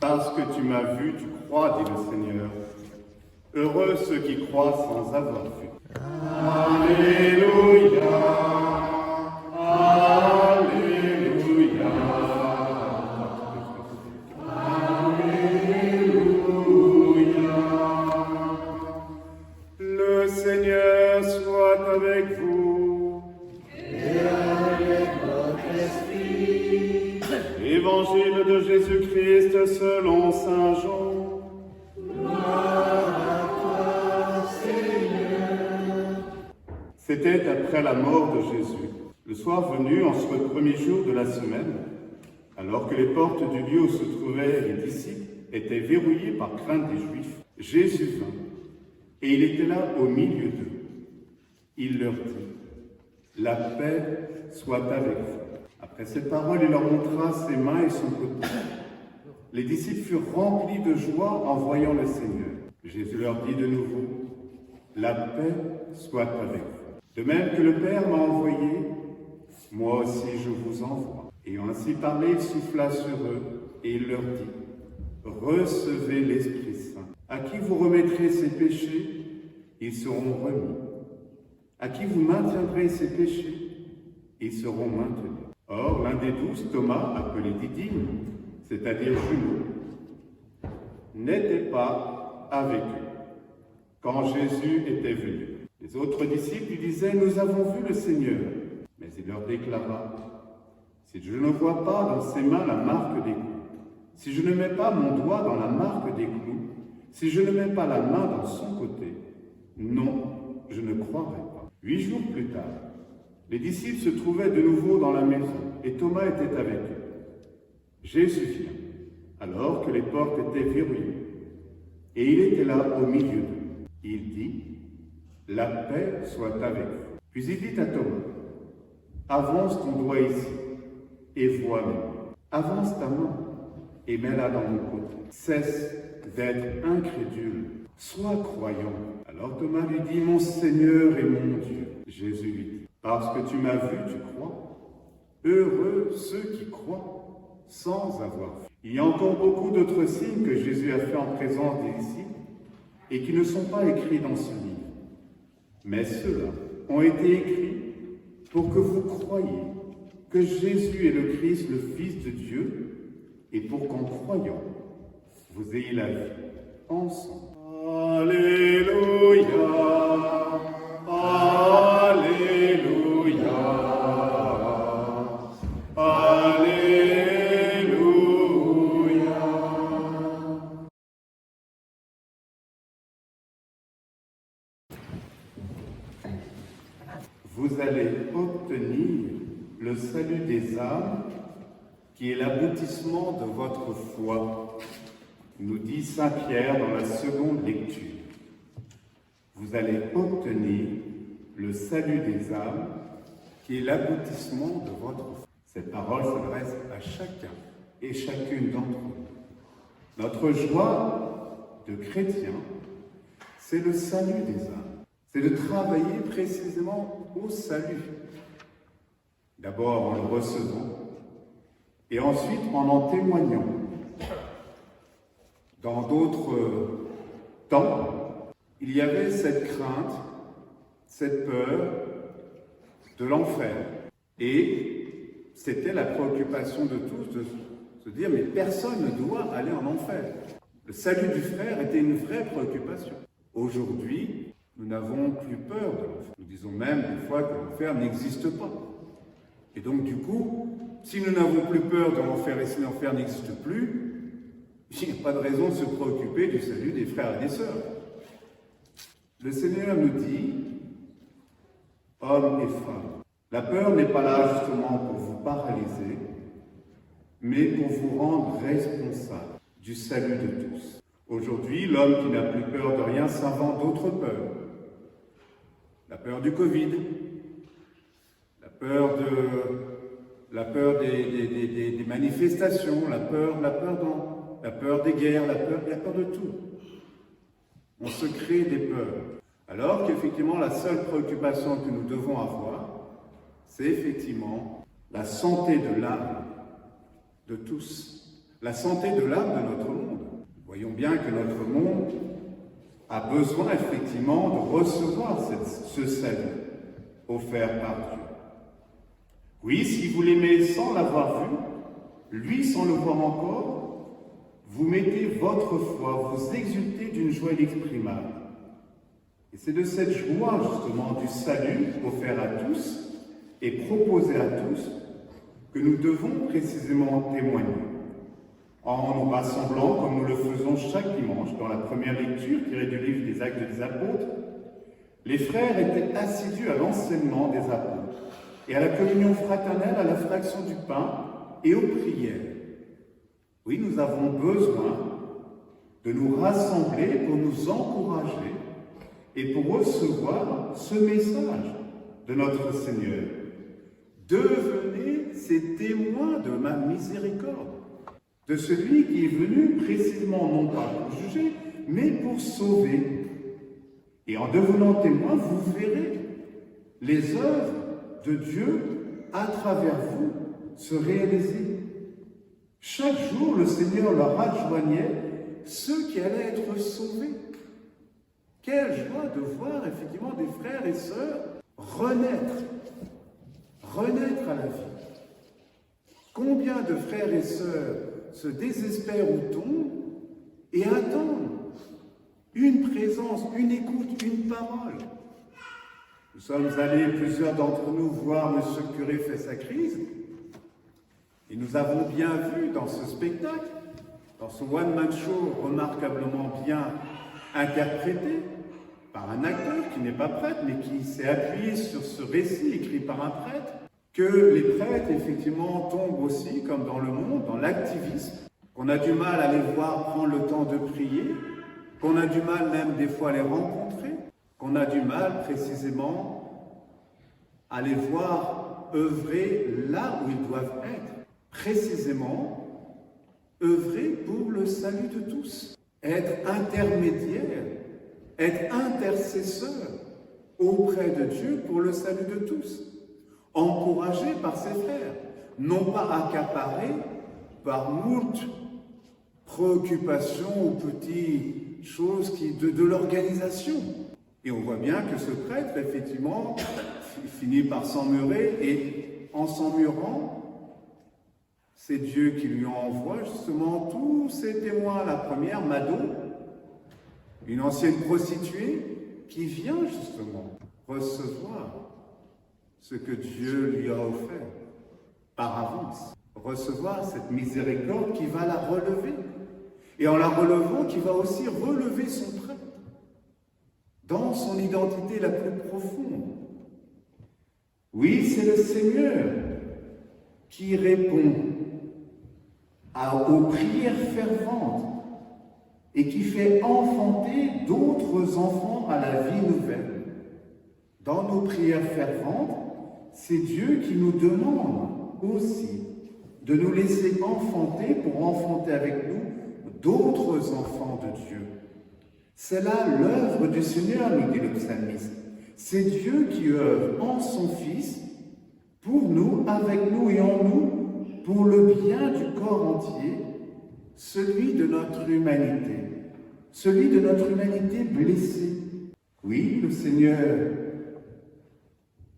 Parce que tu m'as vu, tu crois, dit le Seigneur. Heureux ceux qui croient sans avoir vu. Alléluia, Alléluia, Alléluia. Le Seigneur soit avec vous. Et avec votre esprit. Évangile de Jésus-Christ selon saint Jean. C'était après la mort de Jésus, le soir venu, en ce premier jour de la semaine, alors que les portes du lieu où se trouvaient les disciples étaient verrouillées par crainte des Juifs, Jésus vint, et il était là au milieu d'eux. Il leur dit, « La paix soit avec vous. » Après ces paroles, il leur montra ses mains et son côté. Les disciples furent remplis de joie en voyant le Seigneur. Jésus leur dit de nouveau, « La paix soit avec vous. De même que le Père m'a envoyé, moi aussi je vous envoie. » Ayant ainsi parlé, il souffla sur eux et il leur dit, « Recevez l'Esprit Saint. À qui vous remettrez ses péchés, ils seront remis. À qui vous maintiendrez ses péchés, ils seront maintenus. » Or, l'un des 12, Thomas, appelé Didyme, c'est-à-dire jumeau, n'était pas avec eux quand Jésus était venu. Les autres disciples lui disaient, « Nous avons vu le Seigneur. » Mais il leur déclara, « Si je ne vois pas dans ses mains la marque des clous, si je ne mets pas mon doigt dans la marque des clous, si je ne mets pas la main dans son côté, non, je ne croirai pas. » 8 jours plus tard, les disciples se trouvaient de nouveau dans la maison, et Thomas était avec eux. Jésus vient, alors que les portes étaient verrouillées, et il était là au milieu d'eux. Il dit, « La paix soit avec vous. » Puis il dit à Thomas, « Avance ton doigt ici, et vois mes mains. Avance ta main, et mets-la dans mon côté. Cesse d'être incrédule, sois croyant. » Alors Thomas lui dit, « Mon Seigneur et mon Dieu. » Jésus lui dit, « Parce que tu m'as vu, tu crois. Heureux ceux qui croient sans avoir vu. » Il y a encore beaucoup d'autres signes que Jésus a fait en présence des disciples et qui ne sont pas écrits dans ce livre. Mais ceux-là ont été écrits pour que vous croyiez que Jésus est le Christ, le Fils de Dieu, et pour qu'en croyant, vous ayez la vie ensemble. Alléluia, Alléluia, Alléluia. Vous allez obtenir le salut des âmes qui est l'aboutissement de votre foi, nous dit saint Pierre dans la seconde lecture. Vous allez obtenir le salut des âmes qui est l'aboutissement de votre foi. Cette parole s'adresse à chacun et chacune d'entre nous. Notre joie de chrétien, c'est le salut des âmes. C'est de travailler précisément au salut. D'abord en le recevant, et ensuite en témoignant. Dans d'autres temps, il y avait cette crainte, cette peur de l'enfer. Et c'était la préoccupation de tous de se dire, mais personne ne doit aller en enfer. Le salut du frère était une vraie préoccupation. Aujourd'hui, nous n'avons plus peur de l'enfer. Nous disons même des fois que l'enfer n'existe pas. Et donc du coup, si nous n'avons plus peur de l'enfer et si l'enfer n'existe plus, il n'y a pas de raison de se préoccuper du salut des frères et des sœurs. Le Seigneur nous dit, hommes et femmes, la peur n'est pas là justement pour vous paralyser, mais pour vous rendre responsable du salut de tous. Aujourd'hui, l'homme qui n'a plus peur de rien s'invente d'autres peurs. La peur du Covid, la peur des manifestations, la peur des guerres, la peur de tout. On se crée des peurs. Alors qu'effectivement, la seule préoccupation que nous devons avoir, c'est effectivement la santé de l'âme de tous. la santé de l'âme de notre monde. Voyons bien que notre monde a besoin effectivement de recevoir ce salut offert par Dieu. Oui, si vous l'aimez sans l'avoir vu, lui sans le voir encore, vous mettez votre foi, vous exultez d'une joie inexprimable. Et c'est de cette joie justement du salut offert à tous et proposé à tous que nous devons précisément témoigner. En nous rassemblant, comme nous le faisons chaque dimanche, dans la première lecture tirée du livre des Actes des Apôtres, les frères étaient assidus à l'enseignement des apôtres et à la communion fraternelle, à la fraction du pain et aux prières. Oui, nous avons besoin de nous rassembler pour nous encourager et pour recevoir ce message de notre Seigneur. Devenez ces témoins de ma miséricorde, de celui qui est venu précisément non pas pour juger, mais pour sauver. Et en devenant témoin, vous verrez les œuvres de Dieu à travers vous se réaliser. Chaque jour, le Seigneur leur adjoignait ceux qui allaient être sauvés. Quelle joie de voir effectivement des frères et sœurs renaître à la vie. Combien de frères et sœurs se désespèrent ou tombent et attendent une présence, une écoute, une parole. Nous sommes allés, plusieurs d'entre nous, voir M. Curé fait sa crise et nous avons bien vu dans ce spectacle, dans ce one-man show remarquablement bien interprété par un acteur qui n'est pas prêtre, mais qui s'est appuyé sur ce récit écrit par un prêtre, que les prêtres, effectivement, tombent aussi, comme dans le monde, dans l'activisme, qu'on a du mal à les voir prendre le temps de prier, qu'on a du mal même des fois à les rencontrer, qu'on a du mal précisément à les voir œuvrer là où ils doivent être, précisément œuvrer pour le salut de tous, être intermédiaire, être intercesseur auprès de Dieu pour le salut de tous, encouragé par ses frères, non pas accaparé par moult préoccupations ou petites choses de l'organisation. Et on voit bien que ce prêtre, effectivement, finit par s'emmurer, et en s'emmurant, c'est Dieu qui lui envoie justement tous ses témoins. La première, Mado, une ancienne prostituée, qui vient justement recevoir ce que Dieu lui a offert par avance. Recevoir cette miséricorde qui va la relever. Et en la relevant, qui va aussi relever son prêtre dans son identité la plus profonde. Oui, c'est le Seigneur qui répond aux prières ferventes et qui fait enfanter d'autres enfants à la vie nouvelle. Dans nos prières ferventes, c'est Dieu qui nous demande aussi de nous laisser enfanter pour enfanter avec nous d'autres enfants de Dieu. C'est là l'œuvre du Seigneur, nous dit le psalmiste. C'est Dieu qui œuvre en son Fils pour nous, avec nous et en nous, pour le bien du corps entier, celui de notre humanité blessée. Oui, le Seigneur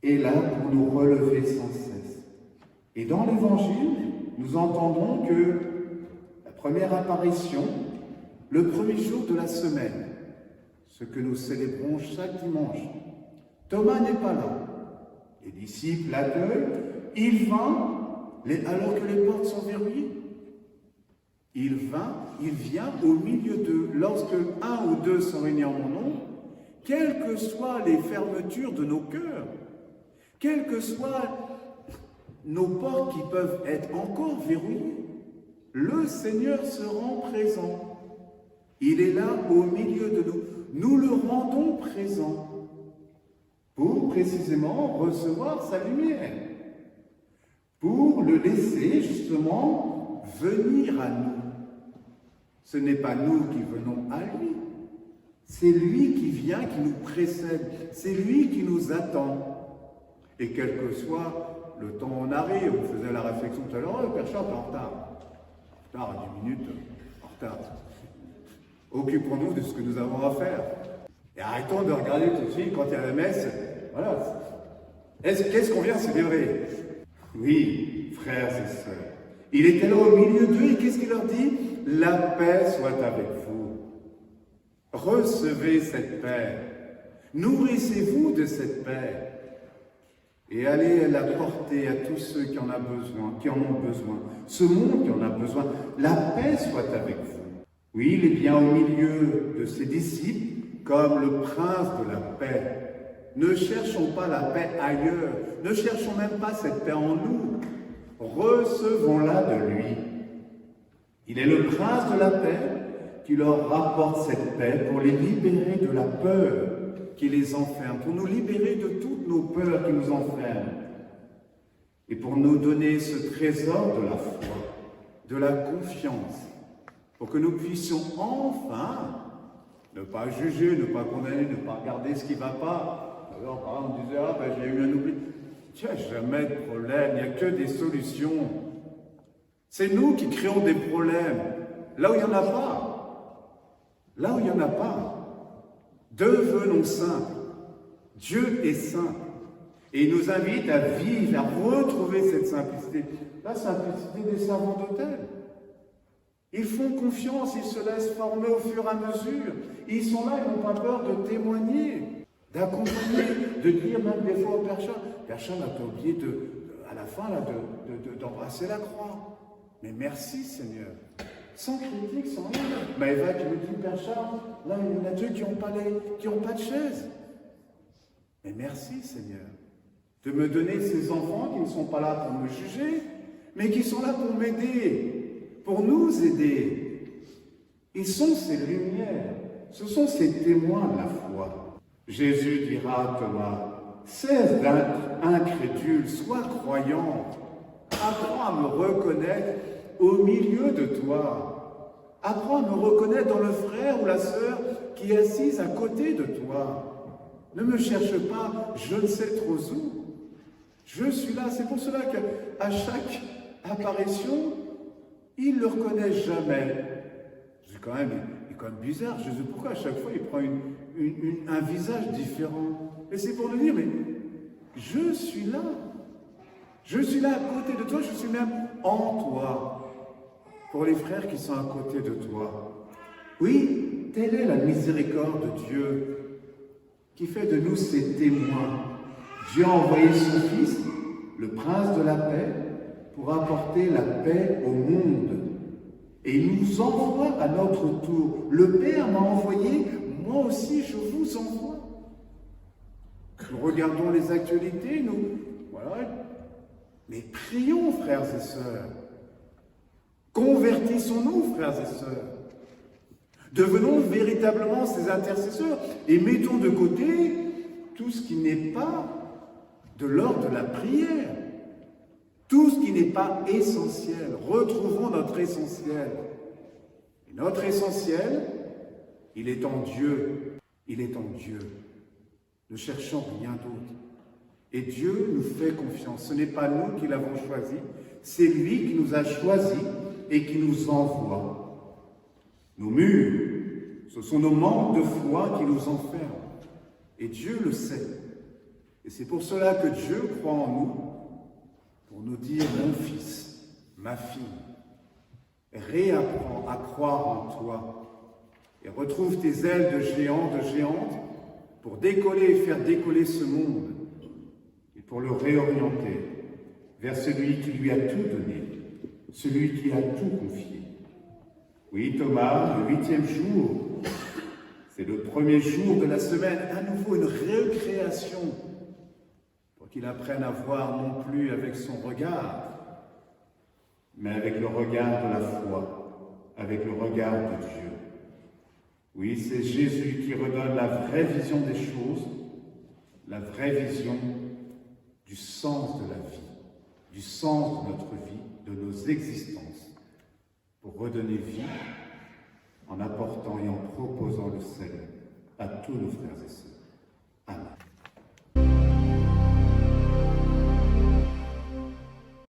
est là pour nous relever sans cesse. Et dans l'Évangile, nous entendons que la première apparition, le premier jour de la semaine, ce que nous célébrons chaque dimanche, Thomas n'est pas là. Les disciples l'accueillent, il vint, alors que les portes sont verrouillées. Il vient au milieu d'eux. Lorsque un ou deux sont réunis en mon nom, quelles que soient les fermetures de nos cœurs, quelles que soient nos portes qui peuvent être encore verrouillées, le Seigneur se rend présent. Il est là au milieu de nous. Nous le rendons présent pour précisément recevoir sa lumière, pour le laisser justement venir à nous. Ce n'est pas nous qui venons à lui, c'est lui qui vient, qui nous précède, c'est lui qui nous attend. Et quel que soit le temps en arrêt, on faisait la réflexion tout à l'heure, Père Charles est en retard. retard, 10 minutes en retard. Occupons-nous de ce que nous avons à faire. Et arrêtons de regarder tout de suite quand il y a la messe. Voilà. Qu'est-ce qu'on vient célébrer? Oui, frères et sœurs. Il était là au milieu d'eux et qu'est-ce qu'il leur dit? La paix soit avec vous. Recevez cette paix. Nourrissez-vous de cette paix. Et allez la porter à tous ceux qui en ont besoin. Ce monde qui en a besoin. La paix soit avec vous. Oui, il est bien au milieu de ses disciples comme le prince de la paix. Ne cherchons pas la paix ailleurs. Ne cherchons même pas cette paix en nous. Recevons-la de lui. Il est le prince de la paix qui leur rapporte cette paix pour les libérer de la peur qui les enferme, pour nous libérer de toutes nos peurs qui nous enferment et pour nous donner ce trésor de la foi, de la confiance, pour que nous puissions enfin ne pas juger, ne pas condamner, ne pas regarder ce qui ne va pas. Alors, par exemple, on disait, j'ai eu un oubli. Il n'y a jamais de problème, il n'y a que des solutions. C'est nous qui créons des problèmes, là où il n'y en a pas. Là où il n'y en a pas. Devenons simples. Dieu est simple. Et il nous invite à vivre, à retrouver cette simplicité. La simplicité des servants d'autel. Ils font confiance, ils se laissent former au fur et à mesure. Ils sont là, ils n'ont pas peur de témoigner, d'accompagner, de dire même des fois au Père Charles, Père Charles a oublié à la fin d'embrasser la croix. Mais merci Seigneur. Sans critique, sans rien. Maëva qui me dit, Père Charles, là il y en a deux qui n'ont pas de chaise. Mais merci Seigneur de me donner ces enfants qui ne sont pas là pour me juger, mais qui sont là pour m'aider, pour nous aider. Ils sont ces lumières, ce sont ces témoins de la foi. Jésus dira à Thomas, cesse d'être incrédule, sois croyant, apprends à me reconnaître au milieu de toi. Apprends à me reconnaître dans le frère ou la sœur qui est assise à côté de toi. Ne me cherche pas, je ne sais trop où. Je suis là, c'est pour cela qu'à chaque apparition, il ne le reconnaît jamais. Il est quand même bizarre, Jésus, pourquoi à chaque fois il prend un visage différent? Et c'est pour nous dire, mais je suis là. Je suis là à côté de toi, je suis même en toi. Pour les frères qui sont à côté de toi. Oui, telle est la miséricorde de Dieu qui fait de nous ses témoins. Dieu a envoyé son Fils, le prince de la paix, pour apporter la paix au monde. Et il nous envoie à notre tour. Le Père m'a envoyé, moi aussi je vous envoie. Nous regardons les actualités, voilà. Mais prions, frères et sœurs. Convertissons-nous, frères et sœurs. Devenons véritablement ces intercesseurs et mettons de côté tout ce qui n'est pas de l'ordre de la prière. Tout ce qui n'est pas essentiel. Retrouvons notre essentiel. Et notre essentiel, il est en Dieu. Il est en Dieu. Ne cherchons rien d'autre. Et Dieu nous fait confiance. Ce n'est pas nous qui l'avons choisi, c'est lui qui nous a choisis et qui nous envoie. Nos murs, ce sont nos manques de foi qui nous enferment. Et Dieu le sait. Et c'est pour cela que Dieu croit en nous, pour nous dire, mon fils, ma fille, réapprends à croire en toi et retrouve tes ailes de géant, de géante, pour décoller et faire décoller ce monde, et pour le réorienter vers celui qui lui a tout donné, celui qui a tout confié. Oui, Thomas, le 8e jour, c'est le premier jour de la semaine, à nouveau une récréation, pour qu'il apprenne à voir non plus avec son regard, mais avec le regard de la foi, avec le regard de Dieu. Oui, c'est Jésus qui redonne la vraie vision des choses, la vraie vision du sens de la vie, du sens de notre vie, de nos existences, pour redonner vie en apportant et en proposant le salut à tous nos frères et sœurs. Amen.